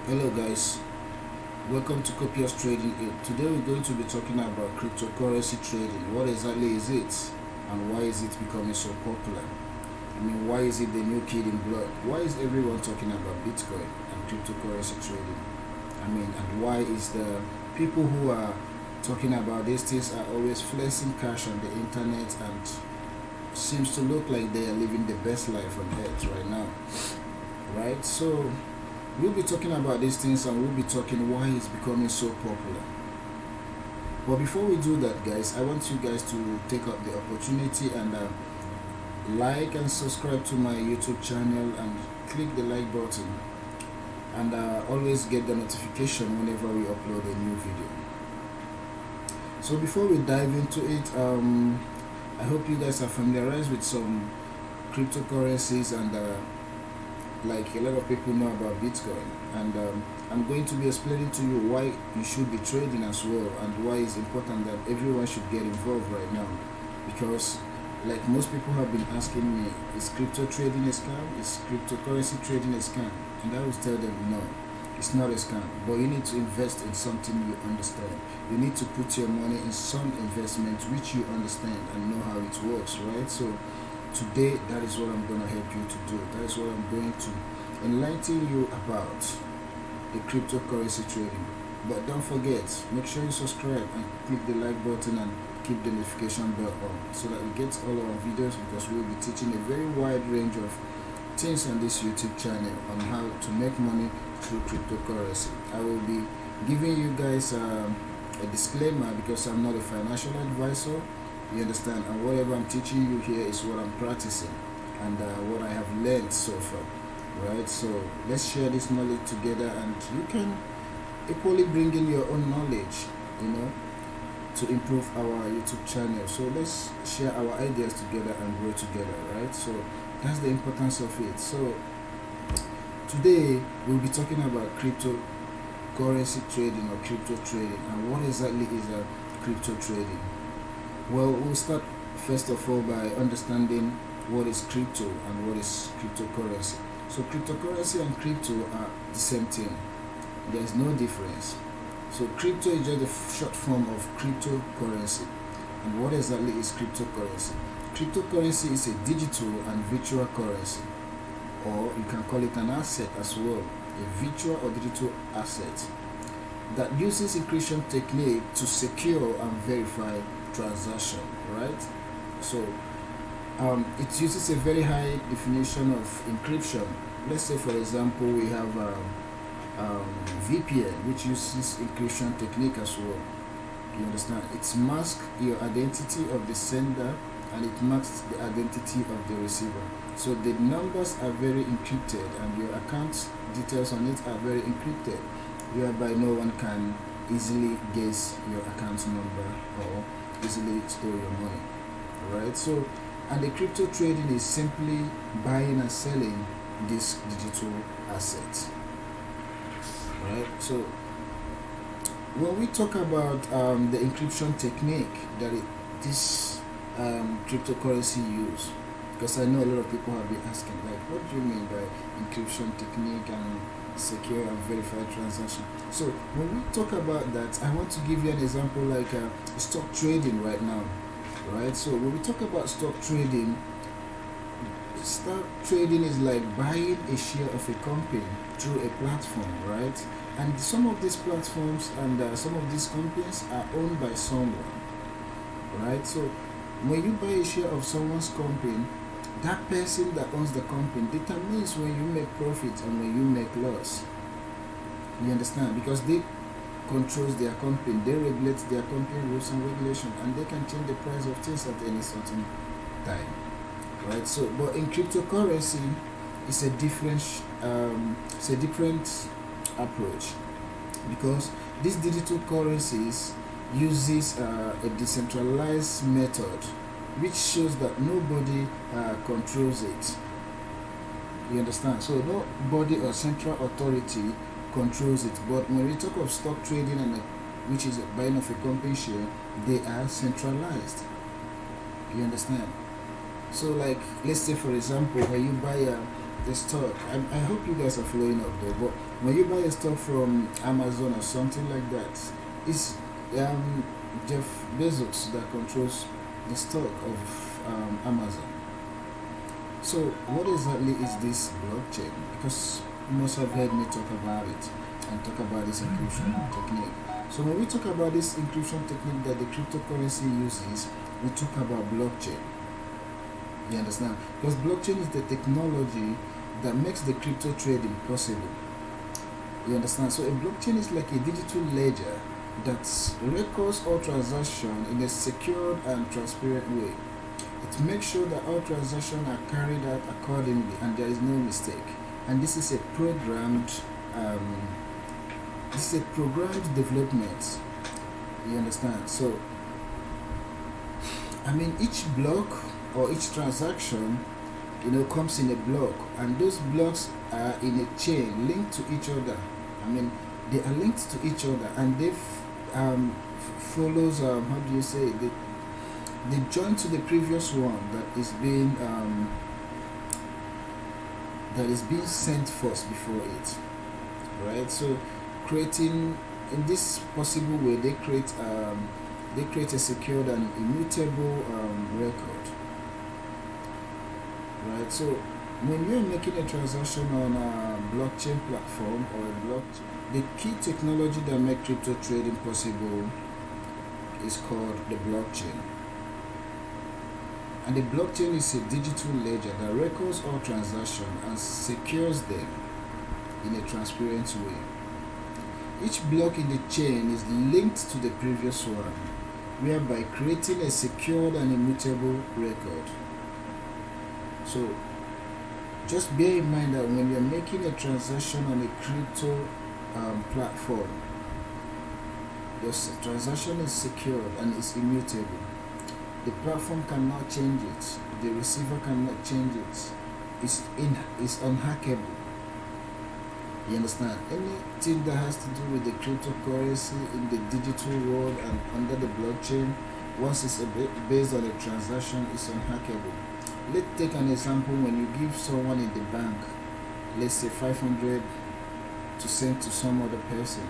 Hello guys, welcome to Copious Trading. Today we're going to be talking about cryptocurrency trading. What exactly is it and why is it becoming so popular? Why is it the new kid in blood? Why is everyone talking about Bitcoin and cryptocurrency trading? And why is the people who are talking about these things are always flexing cash on the internet and seems to look like they are living the best life on earth right now, right? So we'll be talking about these things and we'll be talking why it's becoming so popular. But before we do that, guys, I want you guys to take up the opportunity and like and subscribe to my YouTube channel and click the like button and always get the notification whenever we upload a new video. So before we dive into it, I hope you guys are familiarized with some cryptocurrencies and like a lot of people know about Bitcoin, and I'm going to be explaining to you why you should be trading as well and why it's important that everyone should get involved right now, because like most people have been asking me, is crypto trading a scam? Is cryptocurrency trading a scam? And I will tell them no, it's not a scam, but you need to invest in something you understand. You need to put your money in some investment which you understand and know how it works, right? So today, that is what I'm going to help you to do. That is what I'm going to enlighten you about the cryptocurrency trading. But don't forget, make sure you subscribe and click the like button and keep the notification bell on so that you get all our videos, because we will be teaching a very wide range of things on this YouTube channel on how to make money through cryptocurrency. I will be giving you guys a disclaimer because I'm not a financial advisor. You understand? And whatever I'm teaching you here is what I'm practicing and what I have learned so far, right? So let's share this knowledge together, and you can equally bring in your own knowledge, to improve our YouTube channel. So let's share our ideas together and grow together, right? So that's the importance of it. So today we'll be talking about cryptocurrency trading or crypto trading, and what exactly is crypto trading. Well, we'll start first of all by understanding what is crypto and what is cryptocurrency. So cryptocurrency and crypto are the same thing. There is no difference. So crypto is just a short form of cryptocurrency. And what exactly is cryptocurrency? Cryptocurrency is a digital and virtual currency, or you can call it an asset as well, a virtual or digital asset that uses encryption technique to secure and verify transaction, right? So it uses a very high definition of encryption. Let's say, for example, we have VPN, which uses encryption technique as well. You understand? It masks your identity of the sender and it masks the identity of the receiver. So the numbers are very encrypted and your account details on it are very encrypted, whereby no one can easily guess your account number or easily store your money, right? So, and the crypto trading is simply buying and selling this digital asset, right? So when we talk about the encryption technique that this cryptocurrency use, because I know a lot of people have been asking, like, what do you mean by encryption technique and secure and verified transaction? So when we talk about that, I want to give you an example like stock trading right now, right? So when we talk about stock trading is like buying a share of a company through a platform, right? And some of these platforms and some of these companies are owned by someone, right? So when you buy a share of someone's company, that person that owns the company determines when you make profit and when you make loss. You understand? Because they controls their company, they regulate their company rules and regulation, and they can change the price of things at any certain time, right? So, but in cryptocurrency, it's a different approach, because these digital currencies uses a decentralized method which shows that nobody controls it. You understand? So nobody or central authority controls it. But when we talk of stock trading and which is buying of a company share, they are centralized. You understand? So like, let's say for example, when you buy the stock. I hope you guys are following up though. But when you buy a stock from Amazon or something like that, it's Jeff Bezos that controls the stock of Amazon. So what exactly is this blockchain? Because you must have heard me talk about it and talk about this encryption technique. So when we talk about this encryption technique that the cryptocurrency uses, we talk about blockchain. You understand? Because blockchain is the technology that makes the crypto trading possible. You understand? So a blockchain is like a digital ledger that records all transactions in a secured and transparent way. It makes sure that all transactions are carried out accordingly and there is no mistake. And this is a programmed development. You understand? So each block or each transaction comes in a block, and those blocks are in a chain linked to each other. They are linked to each other, and they follows how do you say it? They join to the previous one that is being sent first before it, right? So creating in this possible way, they create a secured and immutable record, right? So when you're making a transaction on a blockchain platform or a blockchain, the key technology that makes crypto trading possible is called the blockchain. And the blockchain is a digital ledger that records all transactions and secures them in a transparent way. Each block in the chain is linked to the previous one, whereby creating a secured and immutable record. So just bear in mind that when you're making a transaction on a crypto platform, your transaction is secured and is immutable. The platform cannot change it. The receiver cannot change it. It's unhackable. You understand? Anything that has to do with the cryptocurrency in the digital world and under the blockchain, once it's based on a transaction, it's unhackable. Let's take an example. When you give someone in the bank, let's say 500 to send to some other person,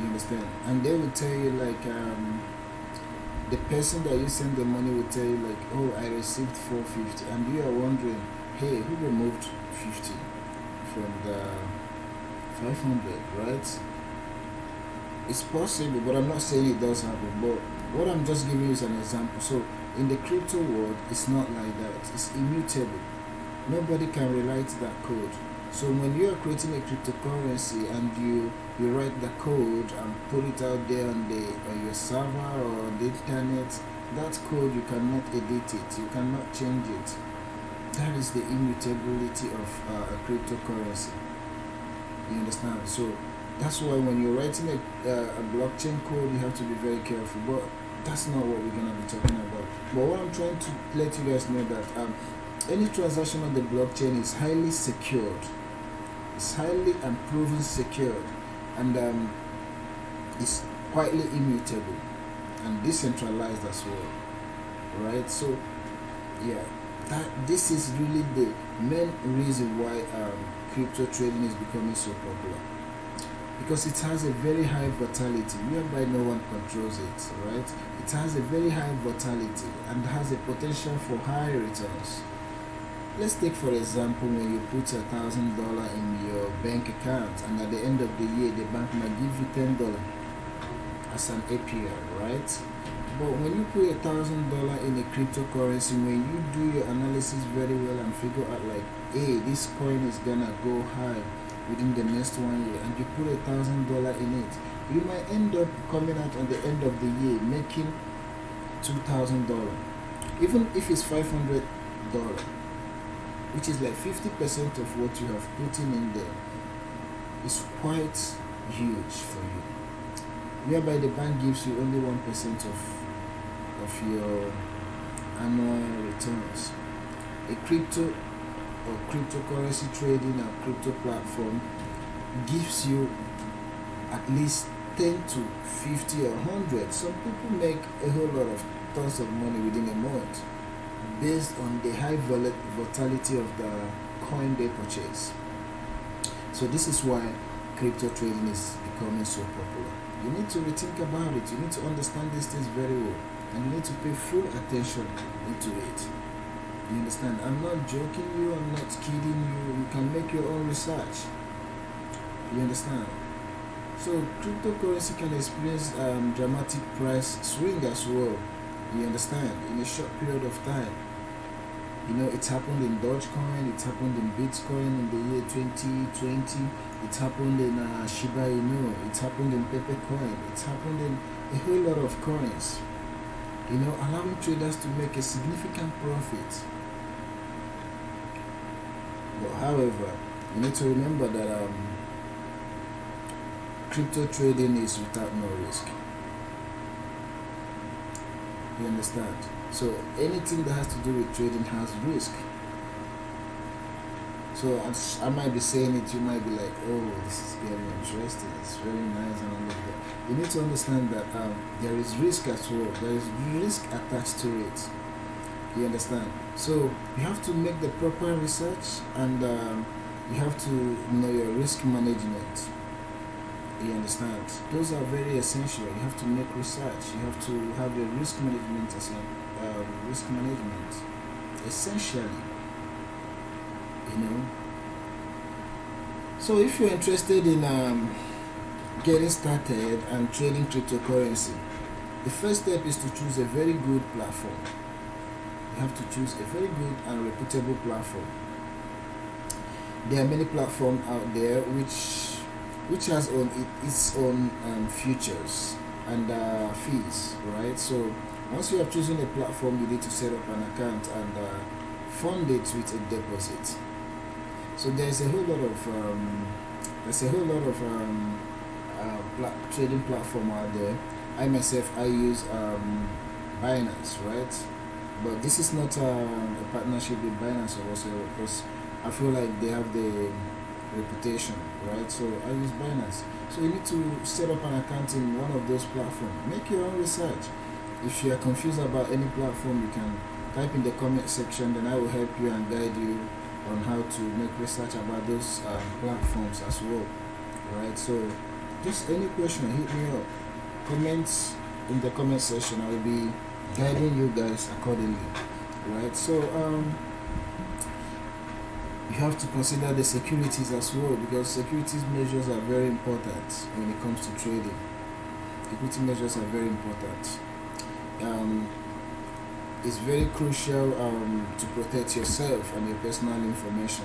you understand? And they will tell you like, the person that you send the money will tell you like, oh, I received 450, and you are wondering, hey, who removed 50 from the 500, right? It's possible, but I'm not saying it does happen. But what I'm just giving you is an example. So in the crypto world, it's not like that. It's immutable. Nobody can rewrite that code. So when you are creating a cryptocurrency and you write the code and put it out there on your server or on the internet, that code you cannot edit it, you cannot change it. That is the immutability of a cryptocurrency. You understand? So that's why when you're writing a blockchain code, you have to be very careful. But that's not what we're gonna be talking about. But what I'm trying to let you guys know that any transaction on the blockchain is highly secured. It's highly and proven secured, and it's quietly immutable and decentralized as well, right? So yeah, this is really the main reason why crypto trading is becoming so popular, because it has a very high volatility whereby no one controls it, right? It has a very high volatility and has a potential for high returns. Let's take for example when you put $1,000 in your bank account, and at the end of the year the bank might give you $10 as an APR, right? But when you put $1,000 in a cryptocurrency, when you do your analysis very well and figure out like, hey, this coin is gonna go high within the next 1 year, and you put $1,000 in it, you might end up coming out at the end of the year making $2,000, even if it's $500, which is like 50% of what you have put in there. Is quite huge for you, whereby the bank gives you only 1% of your annual returns. A crypto or cryptocurrency trading or crypto platform gives you at least 10 to 50 or 100. Some people make a whole lot of tons of money within a month. based on the high volatility of the coin they purchase. So this is why crypto trading is becoming so popular. You need to rethink about it. You need to understand these things very well, and you need to pay full attention into it. You understand? I'm not joking you. I'm not kidding you. You can make your own research. You understand? So cryptocurrency can experience dramatic price swing as well. You understand? In a short period of time. You know, it happened in Dogecoin, it happened in Bitcoin in the year 2020, it happened in Shiba Inu, it happened in Pepecoin, it happened in a whole lot of coins. You know, allowing traders to make a significant profit. But however, you need to remember that crypto trading is without no risk. You understand? So anything that has to do with trading has risk. So as I might be saying it, you might be like, oh, this is very interesting, it's very nice and all of that. You need to understand that there is risk as well. There is risk attached to it. You understand? So you have to make the proper research, and you have to know your risk management. You understand? Those are very essential. You have to make research. You have to have the risk management as risk management. Essentially, you know. So if you're interested in getting started and trading cryptocurrency, the first step is to choose a very good platform. You have to choose a very good and reputable platform. There are many platforms out there which has its own features and fees, right? So once you have chosen a platform, you need to set up an account and fund it with a deposit. So there's a whole lot of trading platform out there. I myself, I use Binance, right? But this is not a partnership with Binance or whatsoever, because I feel like they have the reputation, right? So I use Binance. So you need to set up an account in one of those platforms. Make your own research. If you are confused about any platform, you can type in the comment section, then I will help you and guide you on how to make research about those platforms as well, right? So just any question, hit me up. Comments in the comment section. I will be guiding you guys accordingly, right? So you have to consider the securities as well, because securities measures are very important when it comes to trading. Security measures are very important. It's very crucial to protect yourself and your personal information.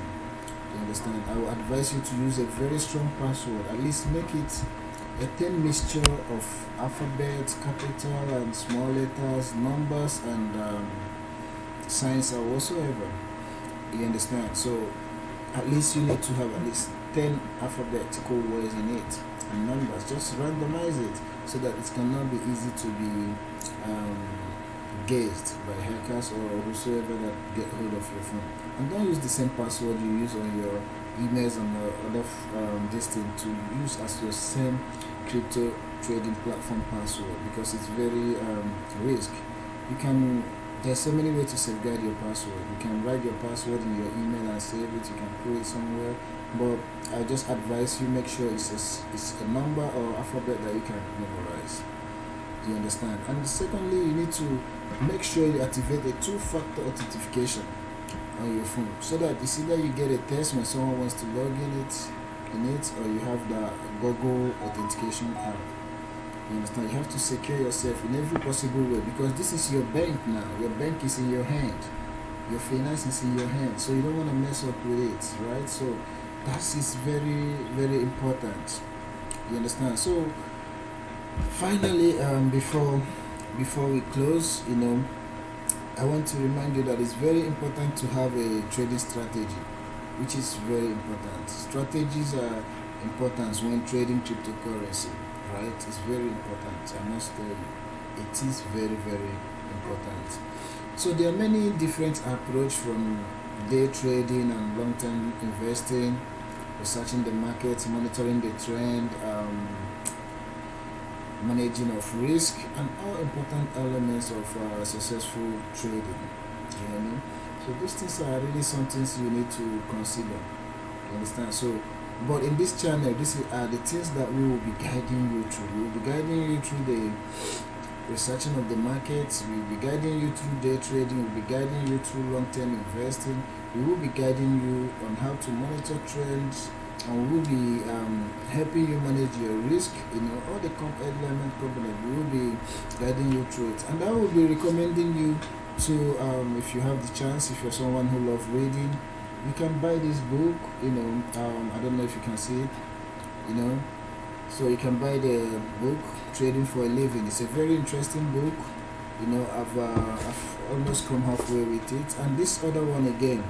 You understand? I will advise you to use a very strong password. At least make it a thin mixture of alphabet, capital and small letters, numbers and signs or whatsoever. You understand? So at least you need to have at least 10 alphabetical words in it and numbers. Just randomize it so that it cannot be easy to be gauged by hackers or whosoever that get hold of your phone. And don't use the same password you use on your emails and other this thing to use as your same crypto trading platform password, because it's very risk. There's so many ways to safeguard your password. You can write your password in your email and save it. You can put it somewhere, but I just advise you make sure it's a number or alphabet that you can memorize. You understand? And secondly, you need to make sure you activate a two-factor authentication on your phone, so that it's either you get a text when someone wants to log in it, or you have the Google authentication app. You understand? You have to secure yourself in every possible way, because this is your bank now. Your bank is in your hand. Your finance is in your hand, so you don't want to mess up with it, right? So that is very, very important. You understand? So finally, before we close, I want to remind you that it's very important to have a trading strategy, which is very important. Strategies are important when trading cryptocurrency, right? It's very important. I must tell you, it is very, very important. So there are many different approaches, from day trading and long-term investing, researching the market, monitoring the trend, managing of risk, and all important elements of successful trading. You know, so these things are really some things you need to consider. You understand? So, but in this channel, this are the things that we will be guiding you through. We will be guiding you through the researching of the markets. We will be guiding you through day trading. We will be guiding you through long-term investing. We will be guiding you on how to monitor trends, and we will be helping you manage your risk. You know, all the element component. We will be guiding you through it, and I will be recommending you to, if you have the chance, if you're someone who loves reading, you can buy this book. You know, I don't know if you can see it. You know, so you can buy the book Trading for a Living. It's a very interesting book. You know, I've almost come halfway with it, and this other one again.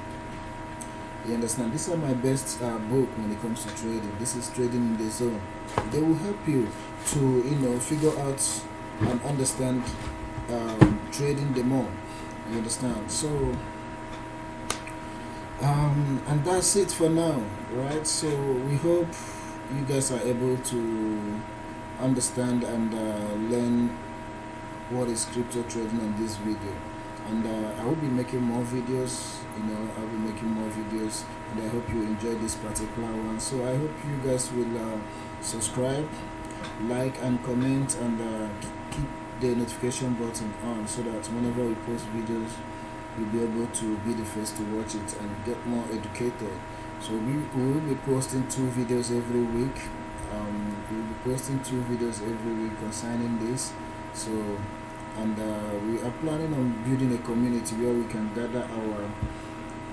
You understand? These are my best book when it comes to trading. This is Trading in the Zone. They will help you to, you know, figure out and understand trading the more. You understand? So and that's it for now, right? So we hope you guys are able to understand and learn what is crypto trading on this video. And I will be making more videos. You know, I'll be making more videos, and I hope you enjoy this particular one. So I hope you guys will subscribe, like, and comment, and keep the notification button on, so that whenever we post videos, you'll be able to be the first to watch it and get more educated. So we will be posting 2 videos every week. We will be posting 2 videos every week concerning this. So, and we are planning on building a community where we can gather our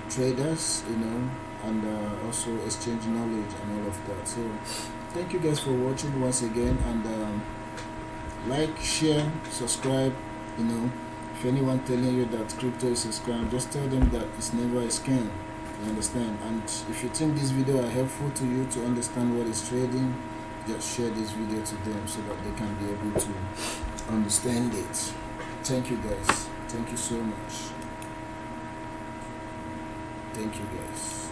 traders, you know, and also exchange knowledge and all of that. So thank you guys for watching once again, and like, share, subscribe. You know, if anyone telling you that crypto is a scam, just tell them that it's never a scam. You understand? And if you think this video are helpful to you to understand what is trading, just share this video to them so that they can be able to understand it. Thank you guys. Thank you so much. Thank you guys.